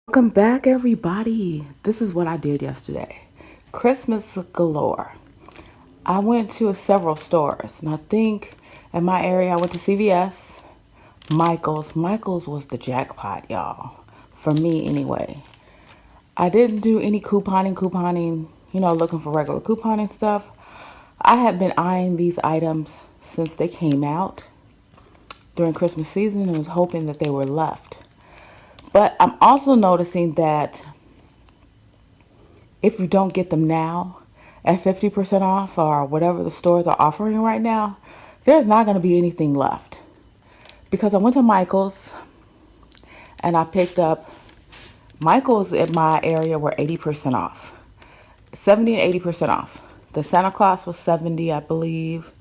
Welcome back, everybody. This is what I did yesterday. Christmas galore. I went to several stores, and I think in my area I went to CVS, Michael's. Michael's was the jackpot, y'all. For me, anyway. I didn't do any couponing, looking for regular couponing stuff. I have been eyeing these items since they came out during Christmas season and was hoping that they were left. But I'm also noticing that if you don't get them now at 50% off or whatever the stores are offering right now, there's not going to be anything left. Because I went to Michael's and I picked up Michael's in my area were 80% off. 70 and 80% off. The Santa Claus was 70, I believe.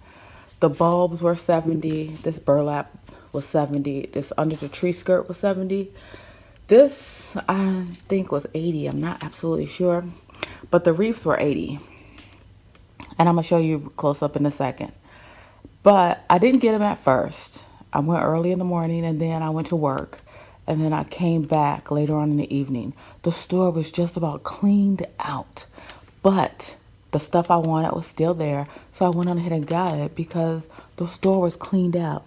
The bulbs were 70. This burlap was 70. This under the tree skirt was 70. This, I think, was 80. I'm not absolutely sure. But the wreaths were 80. And I'm going to show you close up in a second. But I didn't get them at first. I went early in the morning and then I went to work. And then I came back later on in the evening. The store was just about cleaned out. But the stuff I wanted was still there. So I went on ahead and got it because the store was cleaned out.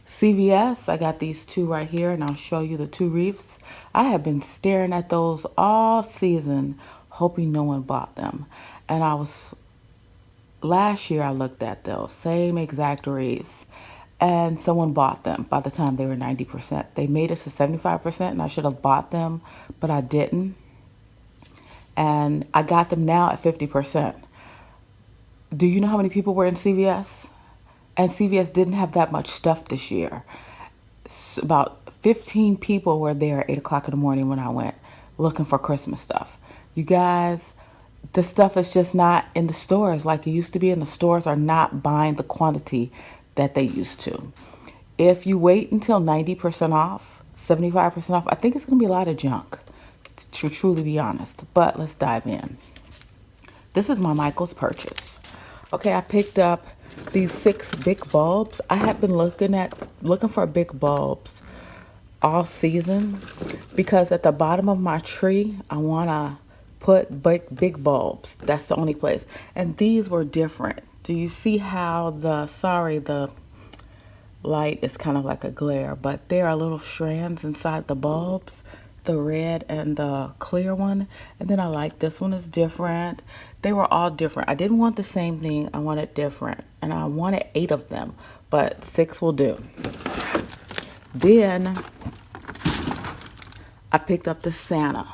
CVS, I got these two right here, and I'll show you the two wreaths. I have been staring at those all season, hoping no one bought them. And last year I looked at those same exact wreaths, and someone bought them by the time they were 90%. They made it to 75%, and I should have bought them, but I didn't. And I got them now at 50%. Do you know how many people were in CVS? And CVS didn't have that much stuff this year. About 15 people were there at 8 o'clock in the morning when I went looking for Christmas stuff. You guys, the stuff is just not in the stores like it used to be, and the stores are not buying the quantity that they used to. If you wait until 90% off, 75% off, I think it's going to be a lot of junk, to truly be honest. But let's dive in. This is my Michael's purchase. Okay, I picked up these 6 big bulbs. I have been looking for big bulbs all season because at the bottom of my tree I want to put big bulbs. That's the only place. And these were different. Do you see how the light is kind of like a glare, but there are little strands inside the bulbs, the red and the clear one. And then I like this one is different. They were all different. I didn't want the same thing. I wanted different. And I wanted 8 of them, but 6 will do. Then I picked up the Santa.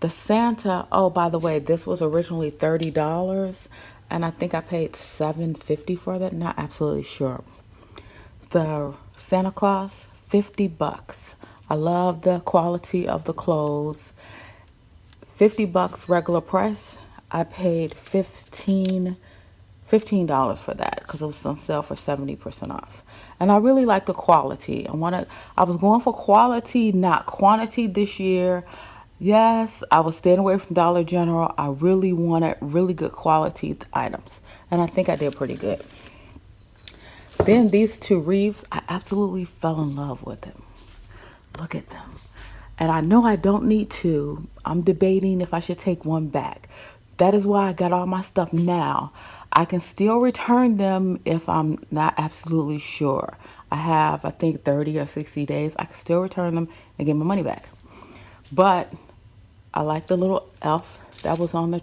The Santa, oh, by the way, this was originally $30, and I think I paid $7.50 for that. Not absolutely sure. The Santa Claus, $50. I love the quality of the clothes. $50 regular price. I paid $15 for that because it was on sale for 70% off. And I really like the quality. I was going for quality, not quantity this year. Yes, I was staying away from Dollar General. I really wanted really good quality items. And I think I did pretty good. Then these 2 wreaths, I absolutely fell in love with them. Look at them. And I know I don't need 2. I'm debating if I should take 1 back. That is why I got all my stuff now. I can still return them if I'm not absolutely sure. I have, I think, 30 or 60 days. I can still return them and get my money back. But I like the little elf that was on the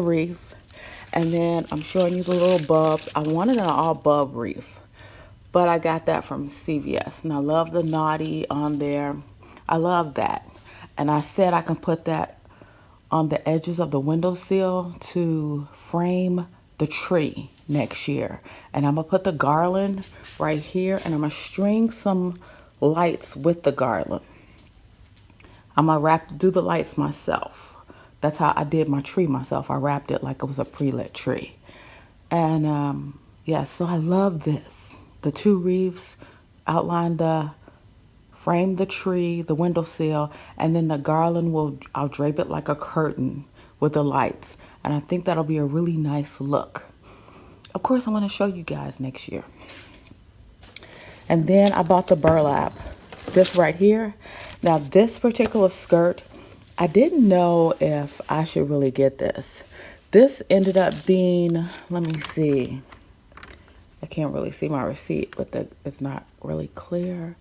wreath. And then I'm showing you the little bulbs. I wanted an all bulb wreath, but I got that from CVS. And I love the naughty on there. I love that. And I said I can put that on the edges of the windowsill to frame the tree next year. And I'm going to put the garland right here, and I'm going to string some lights with the garland. I'm going to do the lights myself. That's how I did my tree myself. I wrapped it like it was a pre-lit tree. And yeah, so I love this. The 2 wreaths frame the tree, the windowsill, and then the garland I'll drape it like a curtain with the lights. And I think that'll be a really nice look. Of course, I'm going to show you guys next year. And then I bought the burlap. This right here Now this particular skirt, I didn't know if I should really get this. This ended up being, let me see. I can't really see my receipt, but it's not really clear.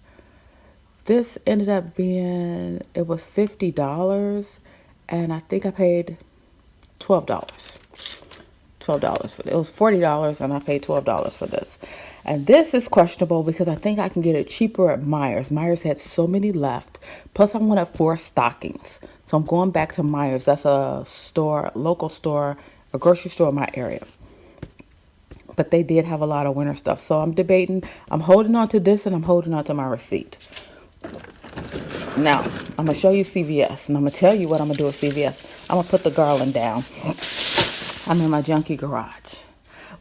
This ended up being, it was $50, and I think I paid $12. $12 for it. It was $40 and I paid $12 for this. And this is questionable because I think I can get it cheaper at Myers. Myers had so many left. Plus I wanted 4 stockings. So I'm going back to Myers. That's a store, local store, a grocery store in my area. But they did have a lot of winter stuff. So I'm debating. I'm holding on to this and I'm holding on to my receipt. Now, I'm going to show you CVS. And I'm going to tell you what I'm going to do with CVS. I'm going to put the garland down. I'm in my junkie garage.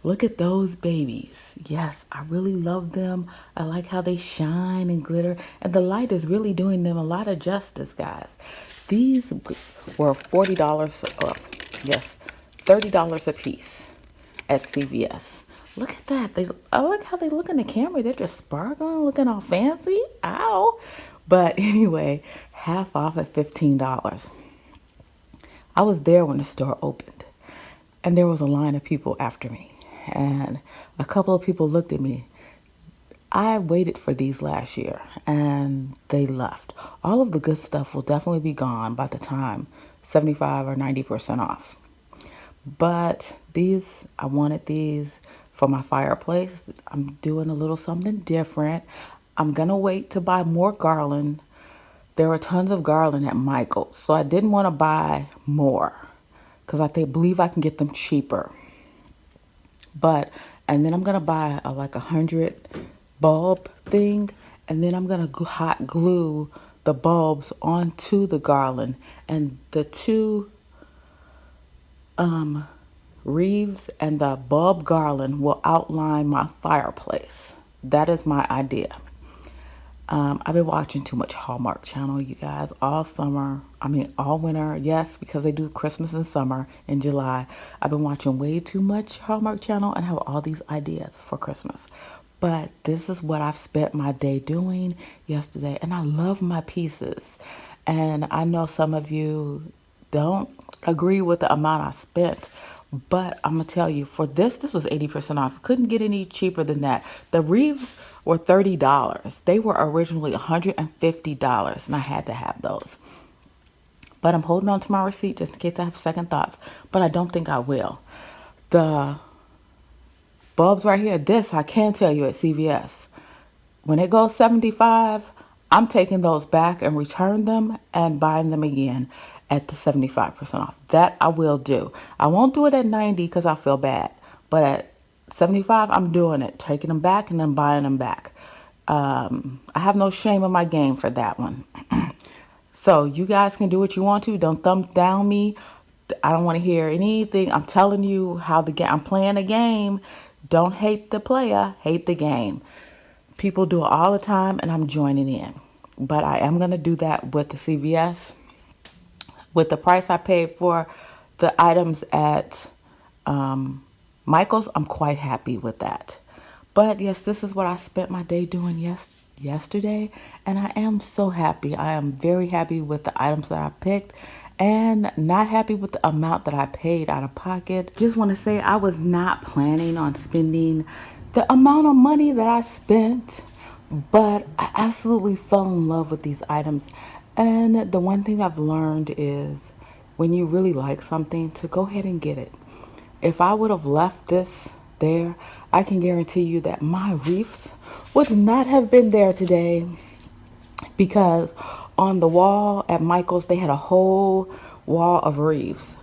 Look at those babies. Yes, I really love them. I like how they shine and glitter. And the light is really doing them a lot of justice, guys. These were $40. Yes, $30 a piece at CVS. Look at that. I like how they look in the camera. They're just sparkling, looking all fancy. Ow. But anyway, half off at $15. I was there when the store opened. And there was a line of people after me. And a couple of people looked at me. I waited for these last year and they left. All of the good stuff will definitely be gone by the time 75 or 90% off. But these, I wanted these for my fireplace. I'm doing a little something different. I'm going to wait to buy more garland. There were tons of garland at Michael's. So I didn't want to buy more, because I believe I can get them cheaper. And then I'm going to buy like 100 bulb thing. And then I'm going to hot glue the bulbs onto the garland. And the 2 wreaths and the bulb garland will outline my fireplace. That is my idea. I've been watching too much Hallmark Channel, you guys, all summer. I mean, all winter. Yes, because they do Christmas and summer in July. I've been watching way too much Hallmark Channel and have all these ideas for Christmas. But this is what I've spent my day doing yesterday. And I love my pieces. And I know some of you don't agree with the amount I spent. But I'm going to tell you, for this was 80% off. Couldn't get any cheaper than that. The wreaths were $30. They were originally $150, and I had to have those. But I'm holding on to my receipt just in case I have second thoughts. But I don't think I will. The bulbs right here, this I can tell you at CVS. When it goes 75, I'm taking those back and return them and buying them again at the 75% off. That I will do. I won't do it at 90 because I feel bad. But at 75, I'm doing it. Taking them back and then buying them back. I have no shame in my game for that one. So you guys can do what you want to. Don't thumb down me. I don't want to hear anything. I'm telling you how I'm playing a game. Don't hate the player. Hate the game. People do it all the time and I'm joining in. But I am going to do that with the CVS. With the price I paid for the items at Michael's, I'm quite happy with that. But yes, this is what I spent my day doing yesterday. And I am so happy. I am very happy with the items that I picked. And not happy with the amount that I paid out of pocket. Just want to say I was not planning on spending the amount of money that I spent. But I absolutely fell in love with these items. And the one thing I've learned is when you really like something, to go ahead and get it. If I would have left this there, I can guarantee you that my wreaths would not have been there today, because on the wall at Michael's, they had a whole wall of wreaths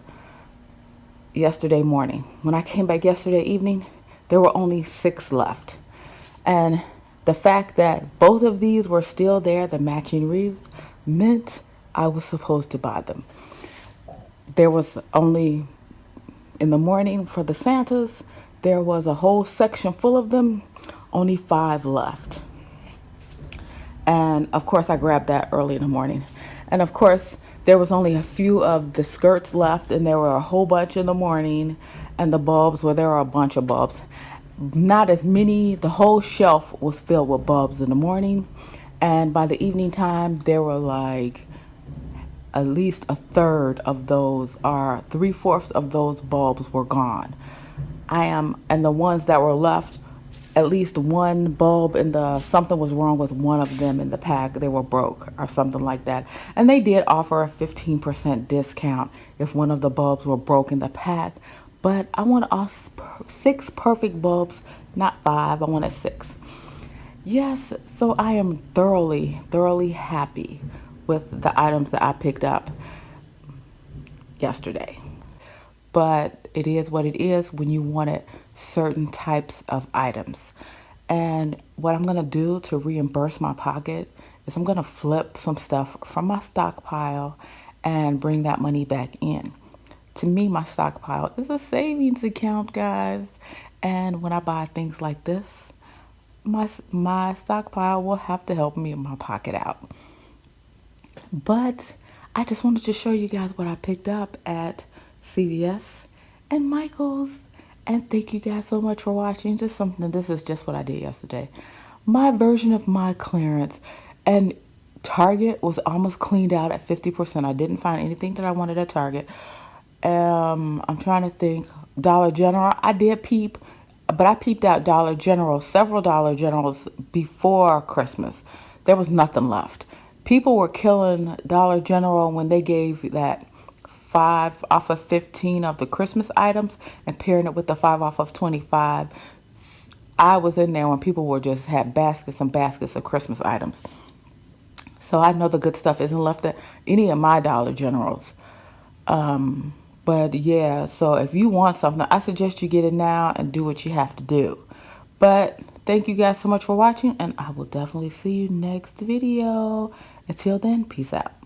yesterday morning. When I came back yesterday evening, there were only 6 left. And the fact that both of these were still there, the matching wreaths, meant I was supposed to buy them. There was only, in the morning for the Santas, there was a whole section full of them, only 5 left. And of course I grabbed that early in the morning. And of course there was only a few of the skirts left, and there were a whole bunch in the morning. And the bulbs, well, there were a bunch of bulbs. Not as many. The whole shelf was filled with bulbs in the morning. And by the evening time, there were like at least a third of those, or three-fourths of those bulbs were gone. And the ones that were left, at least one bulb in the, something was wrong with one of them in the pack. They were broke or something like that. And they did offer a 15% discount if one of the bulbs were broke in the pack. But I want all six perfect bulbs, not five. I wanted six. Yes, so I am thoroughly, thoroughly happy with the items that I picked up yesterday. But it is what it is when you wanted certain types of items. And what I'm going to do to reimburse my pocket is I'm going to flip some stuff from my stockpile and bring that money back in. To me, my stockpile is a savings account, guys. And when I buy things like this, my stockpile will have to help me in my pocket out. But I just wanted to show you guys what I picked up at CVS and Michael's. And thank you guys so much for watching. Just something, this is just what I did yesterday. My version of my clearance. And Target was almost cleaned out at 50%. I didn't find anything that I wanted at Target. I'm trying to think. Dollar General, I did peep, but I peeped out Dollar General, several Dollar Generals before Christmas. There was nothing left. People were killing Dollar General when they gave that 5 off of 15 of the Christmas items and pairing it with the 5 off of 25. I was in there when people were just had baskets and baskets of Christmas items. So I know the good stuff isn't left at any of my Dollar Generals. But yeah, so if you want something, I suggest you get it now and do what you have to do. But thank you guys so much for watching, and I will definitely see you next video. Until then, peace out.